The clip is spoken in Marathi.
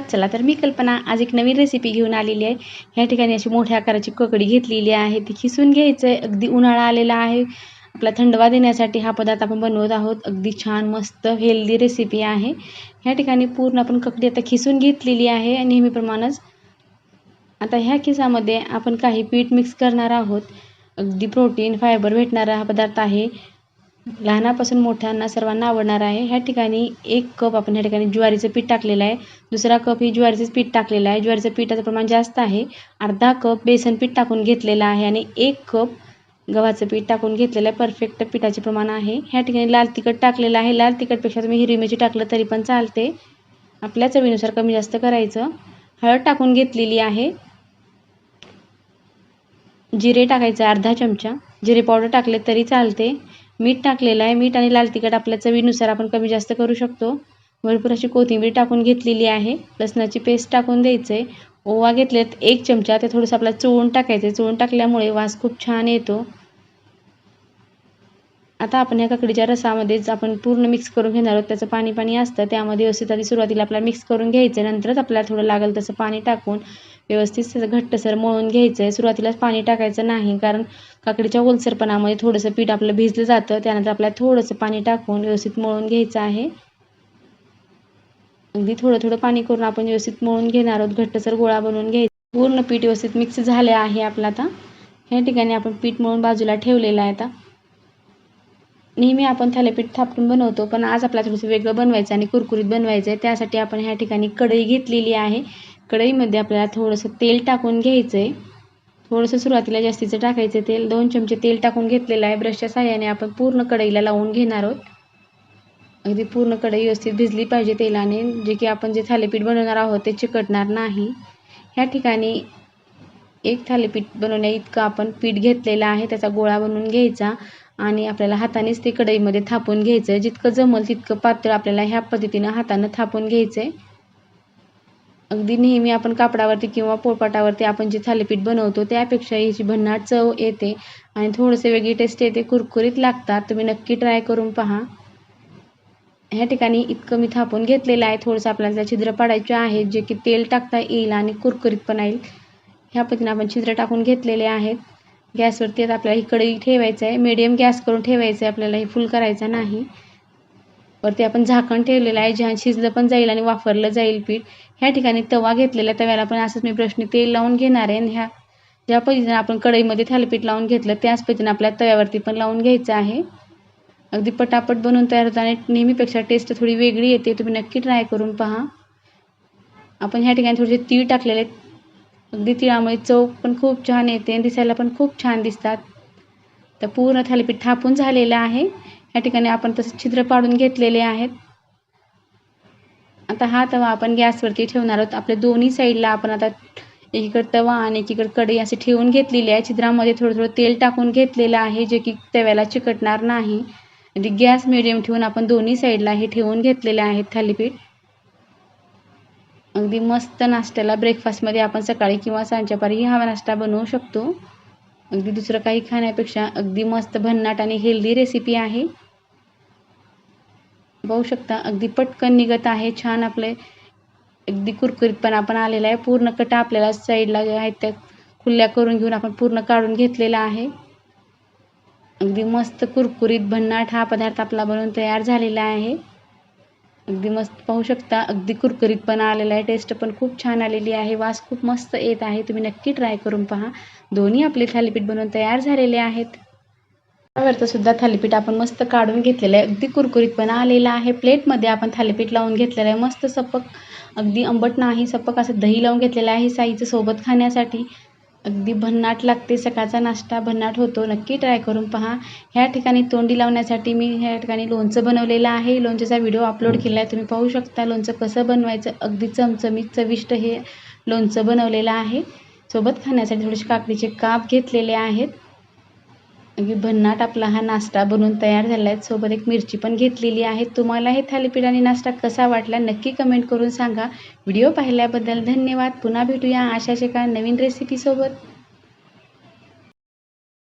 चला तर मी कल्पना आज एक नवीन रेसिपी घेऊन आलेली आहे। ह्या ठिकाणी अशी मोठ्या आकाराची ककडी घेतलेली आहे, ती खिसून घ्यायचं आहे। अगदी उन्हाळा आलेला आहे, आपला थंडवा देण्यासाठी हा पदार्थ आपण बनवत आहोत। अगदी छान मस्त हेल्दी रेसिपी आहे। ह्या ठिकाणी पूर्ण आपण ककडी आता खिसून घेतलेली आहे नेहमीप्रमाणेच। आता ह्या खिसामध्ये आपण काही पीठ मिक्स करणार आहोत। अगदी प्रोटीन फायबर भेटणारा हा पदार्थ आहे, लहानापासून मोठ्यांना सर्वांना आवडणार आहे। ह्या ठिकाणी 1 कप आपण ह्या ठिकाणी ज्वारीचं पीठ टाकलेलं आहे, दुसरा कप ही ज्वारीचंच पीठ टाकलेलं आहे। ज्वारीचं पिठाचं प्रमाण जास्त आहे। अर्धा कप बेसन पीठ टाकून घेतलेलं आहे आणि 1 कप गव्हाचं पीठ टाकून घेतलेलं आहे। परफेक्ट पिठाचे प्रमाण आहे। ह्या ठिकाणी लाल तिखट टाकलेलं आहे, लाल तिखटपेक्षा तुम्ही हिरवी मिरची टाकलं तरी पण चालते, आपल्या चवीनुसार कमी जास्त करायचं। हळद टाकून घेतलेली आहे, जिरे टाकायचं अर्धा चमचा, जिरे पावडर टाकले तरी चालते। मीठ टाकलेलं आहे, मीठ आणि लाल तिखट आपल्या चवीनुसार आपण कमी जास्त करू शकतो। भरपूर अशी कोथिंबीर टाकून घेतलेली आहे, लसणाची पेस्ट टाकून द्यायचं आहे। ओवा घेतलेत 1 चमचा, ते थोडंसं आपल्याला चोळून टाकायचं आहे, चोळून टाकल्यामुळे वास खूप छान येतो। आता आपण ह्या ककडीच्या रसामध्येच आपण पूर्ण मिक्स करून घेणार आहोत। त्याचं पाणी पाणी असतं, त्यामध्ये व्यवस्थित आधी सुरुवातीला आपल्याला मिक्स करून घ्यायचं आहे, नंतरच आपल्याला थोडं लागेल तसं पाणी टाकून व्यवस्थित त्याचं घट्टसर मळून घ्यायचं आहे। सुरुवातीलाच पाणी टाकायचं नाही, कारण काकडीच्या ओलसरपणामध्ये थोडंसं पीठ आपलं भिजलं जातं, त्यानंतर आपल्याला थोडंसं पाणी टाकून व्यवस्थित मळून घ्यायचं आहे। अगदी थोडं थोडं पाणी करून आपण व्यवस्थित मळून घेणार आहोत, घट्टसर गोळा बनवून घ्यायचा। पूर्ण पीठ व्यवस्थित मिक्स झाले आहे आपलं। आता ह्या ठिकाणी आपण पीठ मळून बाजूला ठेवलेलं आहे। आता नेहमी आपण थालीपीठ थापटून बनवतो, पण आज आपल्याला थोडंसं वेगळं बनवायचं आणि कुरकुरीत बनवायचं आहे। त्यासाठी आपण ह्या ठिकाणी कढई घेतलेली आहे, कढईमध्ये आपल्याला थोडंसं तेल टाकून घ्यायचं आहे। थोडंसं सुरुवातीला जास्तीचं टाकायचं तेल, 2 चमचे तेल टाकून घेतलेलं आहे। ब्रशच्या साहाय्याने आपण पूर्ण कढईला लावून घेणार आहोत। अगदी पूर्ण कढई व्यवस्थित भिजली पाहिजे तेलाने, जे की आपण जे थालीपीठ बनवणार आहोत ते चिकटणार नाही। ह्या ठिकाणी 1 थालीपीठ बनवण्या इतकं आपण पीठ घेतलेलं आहे, त्याचा गोळा बनवून घ्यायचा आणि आपल्याला हातानेच ते कढईमध्ये थापून घ्यायचं आहे। जितकं जमेल तितकं पातळ आपल्याला ह्या पद्धतीनं हातानं थापून घ्यायचं आहे। अगदी नेहमी आपण कापडावरती किंवा पोळपाटावरती आपण जे थालीपीठ बनवतो त्यापेक्षा ह्याची भन्नाट चव येते आणि थोडंसं वेगळी टेस्ट येते, कुरकुरीत लागतात। तुम्ही नक्की ट्राय करून पहा। ह्या ठिकाणी इतकं मी थापून घेतलेलं आहे, थोडंसं आपल्याला छिद्र पाडायचे आहेत, जे की तेल टाकता येईल आणि कुरकुरीतपणा येईल। ह्या पद्धतीने आपण छिद्र टाकून घेतलेले आहेत। गॅसवरती आता आपल्याला ही कढई ठेवायचं आहे, मीडियम गॅस करून ठेवायचं आहे, आपल्याला ही फुल करायचं नाही। वरती आपण झाकण ठेवलेलं आहे, ज्या शिजलं पण जाईल आणि वाफरलं जाईल पीठ। ह्या ठिकाणी तवा घेतलेला, तव्याला पण असंच मी ब्रशने तेल लावून घेणार आहे। ह्या ज्या पद्धतीने आपण कढईमध्ये थालीपीठ लावून घेतलं त्याच पद्धतीने आपल्याला तव्यावरती पण लावून घ्यायचं आहे। अगदी पटापट बनवून तयार होतं आणि नेहमीपेक्षा टेस्ट थोडी वेगळी येते, तुम्ही नक्की ट्राय करून पहा। आपण ह्या ठिकाणी थोडेसे तीळ टाकलेले आहेत, अगदी तिळामुळे चव पण खूप छान येते आणि दिसायला पण खूप छान दिसतात। तर पूर्ण थालीपीठ थापून झालेलं आहे। ह्या ठिकाणी आपण तसं छिद्र पाडून घेतलेले आहेत। आता हा तवा आपण गॅसवरती ठेवणार आहोत। आपल्या दोन्ही साईडला आपण आता एकीकडे तवा आणि एकीकडे कढई अशी ठेवून घेतलेली आहे। छिद्रामध्ये थोडं थोडं तेल टाकून घेतलेलं आहे, जे की तव्याला चिकटणार नाही। आणि गॅस मिडियम ठेवून आपण दोन्ही साईडला हे ठेवून घेतलेले आहेत थालीपीठ। अगदी मस्त नाश्त्याला ब्रेकफास्टमध्ये आपण सकाळी किंवा सांजेपारी हा नाश्ता बनवू शकतो। अगदी दुसरं काही खाण्यापेक्षा अगदी मस्त भन्नाट आणि हेल्दी रेसिपी आहे। बघू शकता अगदी पटकन निघत आहे, छान आपले अगदी कुरकुरीतपणा पण आलेला आहे। पूर्ण कटा आपल्याला साईडला ज्या आहेत त्या खुल्या करून घेऊन आपण पूर्ण काढून घेतलेला आहे। अगदी मस्त कुरकुरीत भन्नाट हा पदार्थ आपला बनवून तयार झालेला आहे। अगदी मस्त पाहू शकता, अगदी कुरकुरीतपणा आलेला आहे, टेस्ट पण खूप छान आलेली आहे, वास खूप मस्त येत आहे। तुम्ही नक्की ट्राय करून पहा। दोन्ही आपले थालीपीठ बनवून तयार झालेले आहेत। वरचं सुद्धा थालीपीठ आपण मस्त काढून घेतलेलं आहे, अगदी कुरकुरीतपणा आलेला आहे। प्लेटमध्ये आपण थालीपीठ लावून घेतलेलं आहे, मस्त सपक, अगदी आंबट नाही, सपक असं दही लावून घेतलेलं आहे साईचं सोबत खाण्यासाठी। अगदी भन्नाट लागते, सकाळचा नाश्ता भन्नाट होतो, नक्की ट्राय करून पहा। ह्या ठिकाणी तोंडी लावण्यासाठी मी ह्या ठिकाणी लोणचं बनवलेलं आहे, लोणच्याचा व्हिडिओ अपलोड केला आहे, तुम्ही पाहू शकता लोणचं कसं बनवायचं। अगदी चमचमीत चविष्ट हे लोणचं बनवलेलं आहे। सोबत खाण्यासाठी थोडेसे काकडीचे काप घेतलेले आहेत। अगदी भन्नाट आपला हा नाश्ता बनवून तयार झाला आहे। सोबत एक मिरची पण घेतलेली आहे। तुम्हाला हे थालीपीठ आणि नाश्ता कसा वाटला नक्की कमेंट करून सांगा। व्हिडिओ पाहिल्याबद्दल धन्यवाद। पुन्हा भेटूया अशाच एका नवीन रेसिपीसोबत।